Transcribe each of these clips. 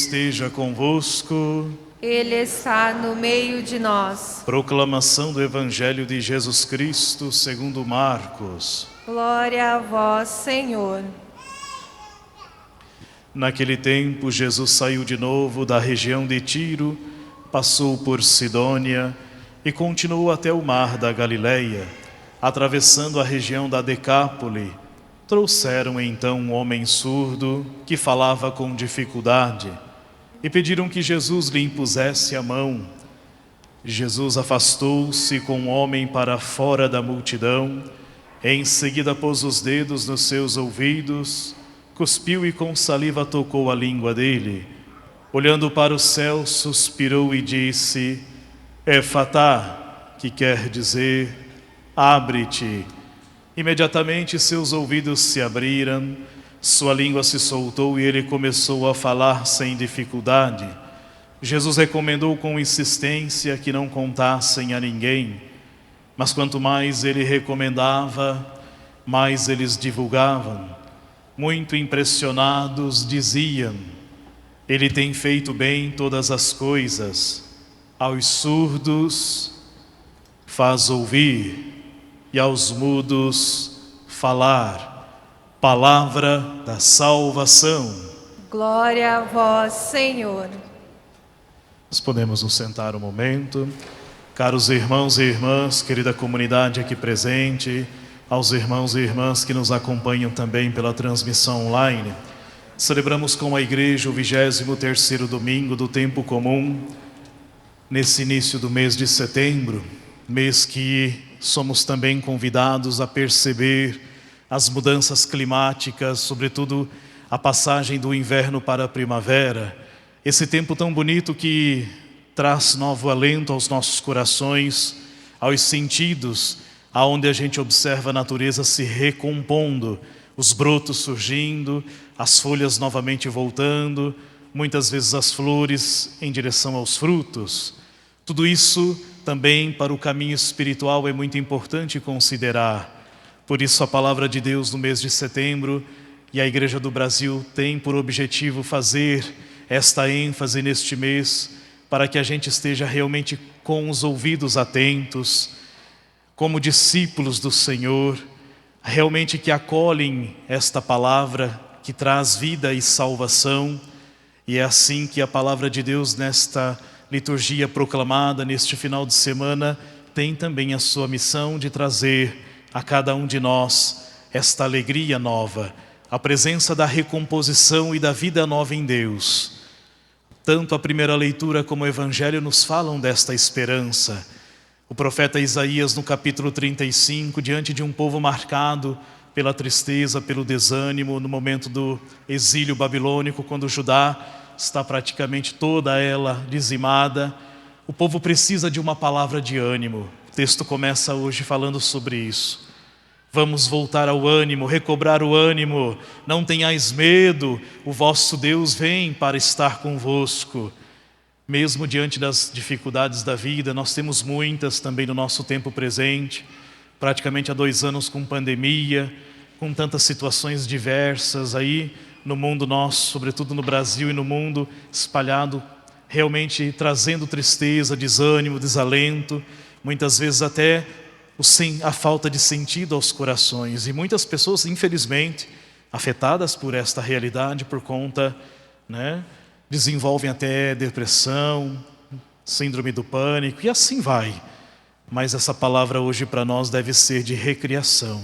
esteja convosco. Ele está no meio de nós. Proclamação do Evangelho de Jesus Cristo segundo Marcos. Glória a vós, Senhor. Naquele tempo, Jesus saiu de novo da região de Tiro, passou por Sidônia e continuou até o mar da Galileia, atravessando a região da Decápole. Trouxeram então um homem surdo que falava com dificuldade e pediram que Jesus lhe impusesse a mão. Jesus afastou-se com o homem para fora da multidão, em seguida pôs os dedos nos seus ouvidos, cuspiu e com saliva tocou a língua dele. Olhando para o céu, suspirou e disse: Efatá, que quer dizer, abre-te. Imediatamente seus ouvidos se abriram, sua língua se soltou e ele começou a falar sem dificuldade. Jesus recomendou com insistência que não contassem a ninguém, mas quanto mais ele recomendava, mais eles divulgavam. Muito impressionados diziam: Ele tem feito bem todas as coisas, aos surdos faz ouvir e aos mudos falar. Palavra da salvação. Glória a vós, Senhor. Nós podemos nos sentar um momento. Caros irmãos e irmãs, querida comunidade aqui presente, aos irmãos e irmãs que nos acompanham também pela transmissão online, celebramos com a igreja o 23º domingo do tempo comum, nesse início do mês de setembro, mês que somos também convidados a perceber as mudanças climáticas, sobretudo a passagem do inverno para a primavera, esse tempo tão bonito que traz novo alento aos nossos corações, aos sentidos, aonde a gente observa a natureza se recompondo, os brotos surgindo, as folhas novamente voltando, muitas vezes as flores em direção aos frutos. Tudo isso também para o caminho espiritual é muito importante considerar. Por isso a palavra de Deus no mês de setembro e a Igreja do Brasil tem por objetivo fazer esta ênfase neste mês para que a gente esteja realmente com os ouvidos atentos, como discípulos do Senhor, realmente que acolhem esta palavra que traz vida e salvação. E é assim que a palavra de Deus nesta liturgia proclamada neste final de semana tem também a sua missão de trazer a cada um de nós esta alegria nova, a presença da recomposição e da vida nova em Deus. Tanto a primeira leitura como o Evangelho nos falam desta esperança. O profeta Isaías, no capítulo 35, diante de um povo marcado pela tristeza, pelo desânimo, no momento do exílio babilônico, quando Judá está praticamente toda ela dizimada, o povo precisa de uma palavra de ânimo. O texto começa hoje falando sobre isso. Vamos voltar ao ânimo, recobrar o ânimo. Não tenhais medo, o vosso Deus vem para estar convosco. Mesmo diante das dificuldades da vida, nós temos muitas também no nosso tempo presente, praticamente há 2 anos com pandemia, com tantas situações diversas aí no mundo nosso, sobretudo no Brasil e no mundo espalhado, realmente trazendo tristeza, desânimo, desalento, muitas vezes até a falta de sentido aos corações. E muitas pessoas, infelizmente, afetadas por esta realidade, por conta, desenvolvem até depressão, síndrome do pânico, e assim vai. Mas essa palavra hoje para nós deve ser de recriação,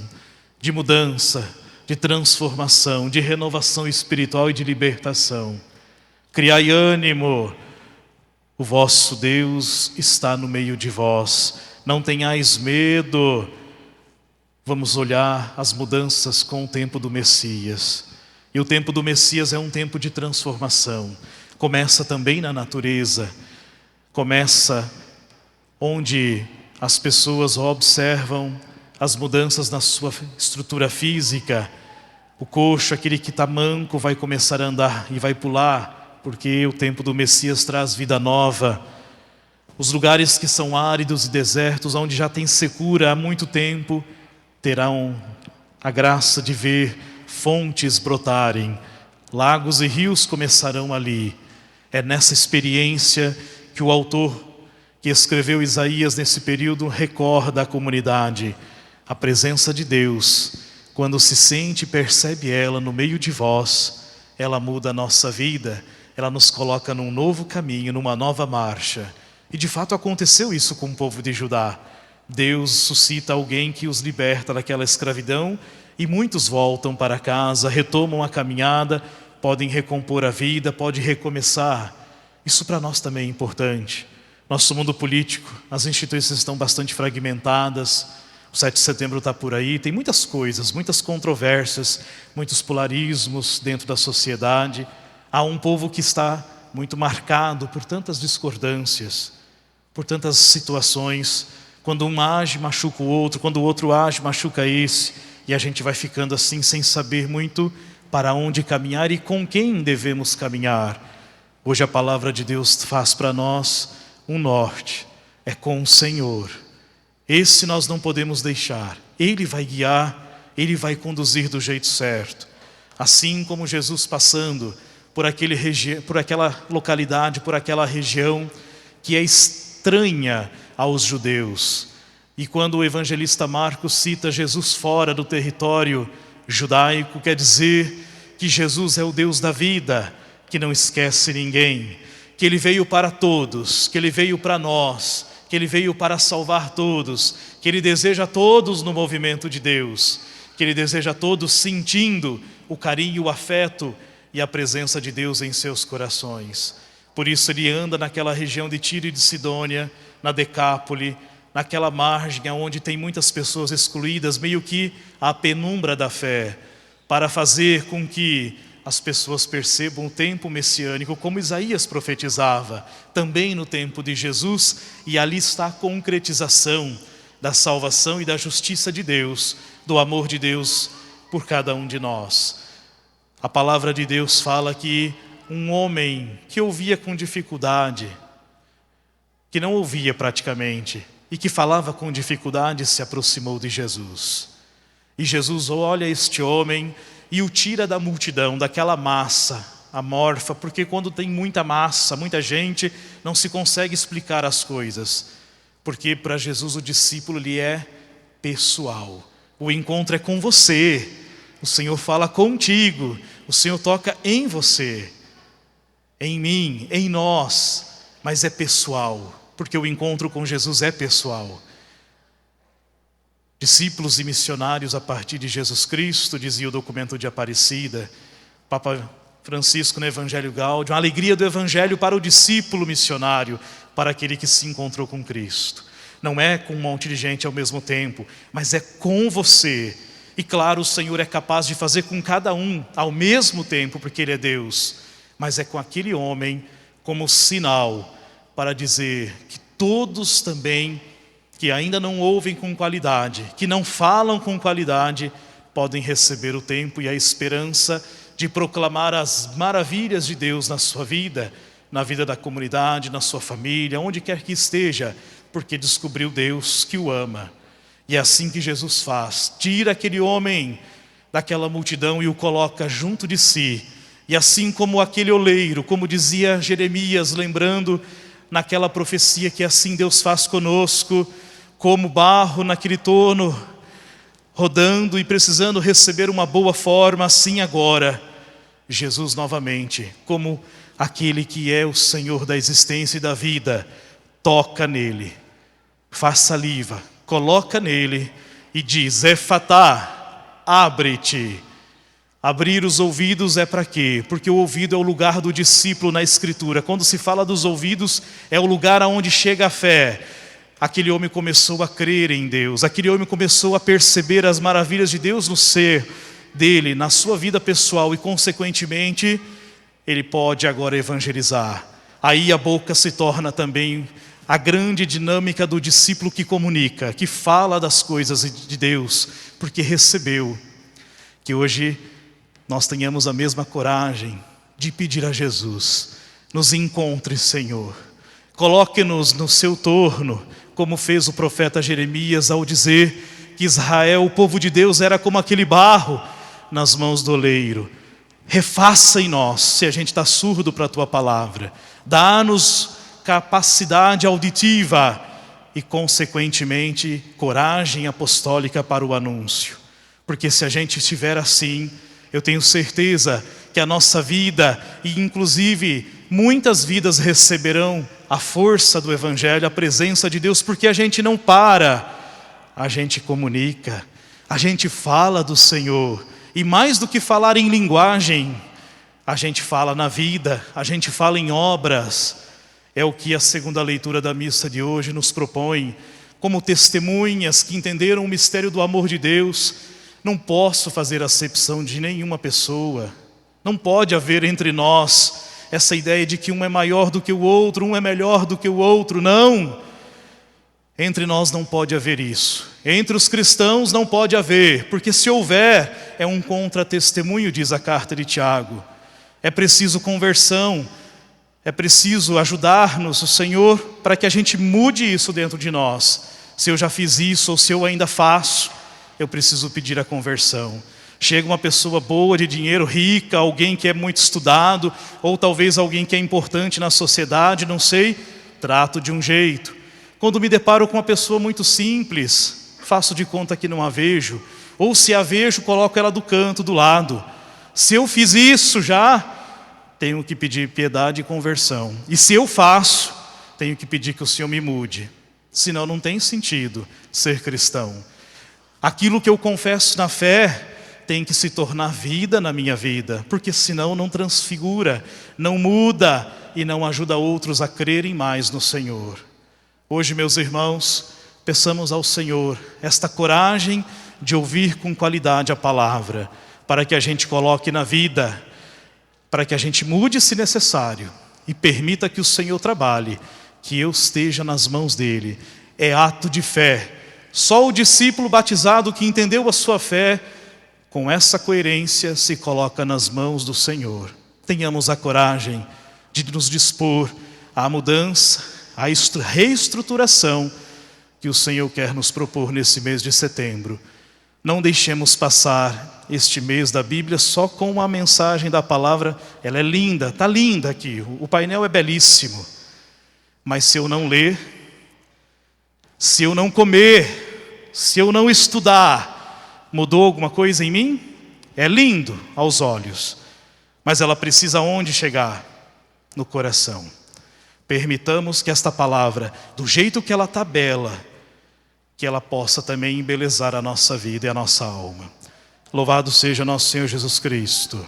de mudança, de transformação, de renovação espiritual e de libertação. Criai ânimo, o vosso Deus está no meio de vós. Não tenhais medo. Vamos olhar as mudanças com o tempo do Messias. E o tempo do Messias é um tempo de transformação. Começa também na natureza. Começa onde as pessoas observam as mudanças na sua estrutura física. O coxo, aquele que está manco, vai começar a andar e vai pular, porque o tempo do Messias traz vida nova. Os lugares que são áridos e desertos, onde já tem secura há muito tempo, terão a graça de ver fontes brotarem, lagos e rios começarão ali. É nessa experiência que o autor que escreveu Isaías nesse período recorda à comunidade a presença de Deus. Quando se sente e percebe ela no meio de vós, ela muda a nossa vida, ela nos coloca num novo caminho, numa nova marcha. E de fato aconteceu isso com o povo de Judá. Deus suscita alguém que os liberta daquela escravidão e muitos voltam para casa, retomam a caminhada, podem recompor a vida, podem recomeçar. Isso para nós também é importante. Nosso mundo político, as instituições estão bastante fragmentadas, o 7 de setembro está por aí, tem muitas coisas, muitas controvérsias, muitos polarismos dentro da sociedade. Há um povo que está muito marcado por tantas discordâncias, por tantas situações. Quando um age, machuca o outro, quando o outro age, machuca esse. E a gente vai ficando assim, sem saber muito para onde caminhar e com quem devemos caminhar. Hoje a palavra de Deus faz para nós um norte, é com o Senhor. Esse nós não podemos deixar. Ele vai guiar, Ele vai conduzir do jeito certo. Assim como Jesus passando por aquela localidade, por aquela região que é estranha aos judeus. E quando o evangelista Marcos cita Jesus fora do território judaico, quer dizer que Jesus é o Deus da vida, que não esquece ninguém, que Ele veio para todos, que Ele veio para nós, que Ele veio para salvar todos, que Ele deseja todos no movimento de Deus, que Ele deseja todos sentindo o carinho, o afeto e a presença de Deus em seus corações. Por isso Ele anda naquela região de Tiro e de Sidônia, na Decápole, naquela margem onde tem muitas pessoas excluídas, meio que à penumbra da fé, para fazer com que as pessoas percebam o tempo messiânico, como Isaías profetizava, também no tempo de Jesus, e ali está a concretização da salvação e da justiça de Deus, do amor de Deus por cada um de nós. A palavra de Deus fala que um homem que ouvia com dificuldade, que não ouvia praticamente, e que falava com dificuldade, se aproximou de Jesus. E Jesus olha este homem e o tira da multidão, daquela massa amorfa, porque quando tem muita massa, muita gente, não se consegue explicar as coisas. Porque para Jesus o discípulo ele é pessoal. O encontro é com você. O Senhor fala contigo. O Senhor toca em você, em mim, em nós, mas é pessoal. Porque o encontro com Jesus é pessoal. Discípulos e missionários a partir de Jesus Cristo, dizia o documento de Aparecida, Papa Francisco no Evangelho Gáudio, a alegria do Evangelho para o discípulo missionário, para aquele que se encontrou com Cristo. Não é com um monte de gente ao mesmo tempo, mas é com você. E claro, o Senhor é capaz de fazer com cada um ao mesmo tempo, porque Ele é Deus. Mas é com aquele homem como sinal para dizer que todos também que ainda não ouvem com qualidade, que não falam com qualidade, podem receber o tempo e a esperança de proclamar as maravilhas de Deus na sua vida, na vida da comunidade, na sua família, onde quer que esteja, porque descobriu Deus que o ama. E é assim que Jesus faz, tira aquele homem daquela multidão e o coloca junto de si. E assim como aquele oleiro, como dizia Jeremias, lembrando naquela profecia que assim Deus faz conosco, como barro naquele torno, rodando e precisando receber uma boa forma, assim agora, Jesus novamente, como aquele que é o Senhor da existência e da vida, toca nele, faz saliva, coloca nele e diz, Efatá, abre-te. Abrir os ouvidos é para quê? Porque o ouvido é o lugar do discípulo na Escritura. Quando se fala dos ouvidos, é o lugar aonde chega a fé. Aquele homem começou a crer em Deus. Aquele homem começou a perceber as maravilhas de Deus no ser dele, na sua vida pessoal. E consequentemente, ele pode agora evangelizar. Aí a boca se torna também a grande dinâmica do discípulo que comunica, que fala das coisas de Deus, porque recebeu. Que hoje nós tenhamos a mesma coragem de pedir a Jesus, nos encontre, Senhor, coloque-nos no seu torno, como fez o profeta Jeremias ao dizer que Israel, o povo de Deus, era como aquele barro nas mãos do oleiro. refaça em nós, se a gente está surdo para a Tua palavra. Dá-nos capacidade auditiva e, consequentemente, coragem apostólica para o anúncio. Porque se a gente estiver assim, eu tenho certeza que a nossa vida, e inclusive muitas vidas, receberão a força do Evangelho, a presença de Deus, porque a gente não para, a gente comunica, a gente fala do Senhor. E mais do que falar em linguagem, a gente fala na vida, a gente fala em obras. É o que a segunda leitura da missa de hoje nos propõe, como testemunhas que entenderam o mistério do amor de Deus. Não posso fazer acepção de nenhuma pessoa. Não pode haver entre nós essa ideia de que um é maior do que o outro, um é melhor do que o outro. Não! Entre nós não pode haver isso. Entre os cristãos não pode haver, porque se houver, é um contra-testemunho, diz a carta de Tiago. É preciso conversão, é preciso ajudar-nos o Senhor para que a gente mude isso dentro de nós. Se eu já fiz isso ou se eu ainda faço, eu preciso pedir a conversão. Chega uma pessoa boa de dinheiro, rica, alguém que é muito estudado, ou talvez alguém que é importante na sociedade, não sei, trato de um jeito. Quando me deparo com uma pessoa muito simples, faço de conta que não a vejo, ou se a vejo, coloco ela do canto, do lado. Se eu fiz isso já, tenho que pedir piedade e conversão. E se eu faço, tenho que pedir que o Senhor me mude. Senão não tem sentido ser cristão. Aquilo que eu confesso na fé tem que se tornar vida na minha vida, porque senão não transfigura, não muda e não ajuda outros a crerem mais no Senhor. Hoje, meus irmãos, peçamos ao Senhor esta coragem de ouvir com qualidade a palavra, para que a gente coloque na vida, para que a gente mude se necessário e permita que o Senhor trabalhe, que eu esteja nas mãos dEle. É ato de fé. Só o discípulo batizado que entendeu a sua fé, com essa coerência, se coloca nas mãos do Senhor. Tenhamos a coragem de nos dispor à mudança, à reestruturação que o Senhor quer nos propor nesse mês de setembro. Não deixemos passar este mês da Bíblia só com a mensagem da palavra. Ela é linda, está linda aqui, o painel é belíssimo. Mas se eu não ler, se eu não comer, se eu não estudar, mudou alguma coisa em mim? É lindo aos olhos, mas ela precisa onde chegar? No coração. Permitamos que esta palavra, do jeito que ela está bela, que ela possa também embelezar a nossa vida e a nossa alma. Louvado seja nosso Senhor Jesus Cristo.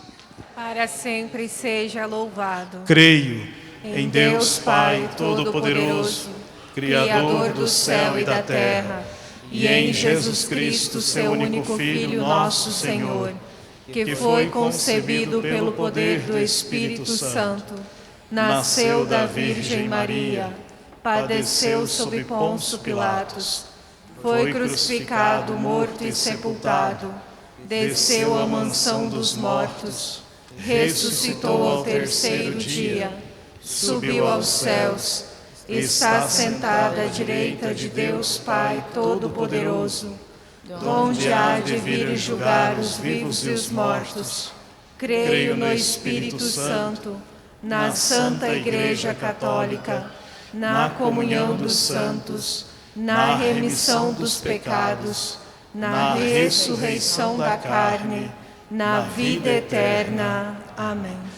Para sempre seja louvado. Creio em Deus Pai Todo-Poderoso, Criador do céu e da terra, e em Jesus Cristo, seu único Filho, nosso Senhor, que foi concebido pelo poder do Espírito Santo, nasceu da Virgem Maria, padeceu sob Pôncio Pilatos, foi crucificado, morto e sepultado, desceu à mansão dos mortos, ressuscitou ao terceiro dia, subiu aos céus, está sentado à direita de Deus Pai Todo-Poderoso, donde há de vir julgar os vivos e os mortos. Creio no Espírito Santo, na Santa Igreja Católica, na comunhão dos santos, na remissão dos pecados, na ressurreição da carne, na vida eterna. Amém.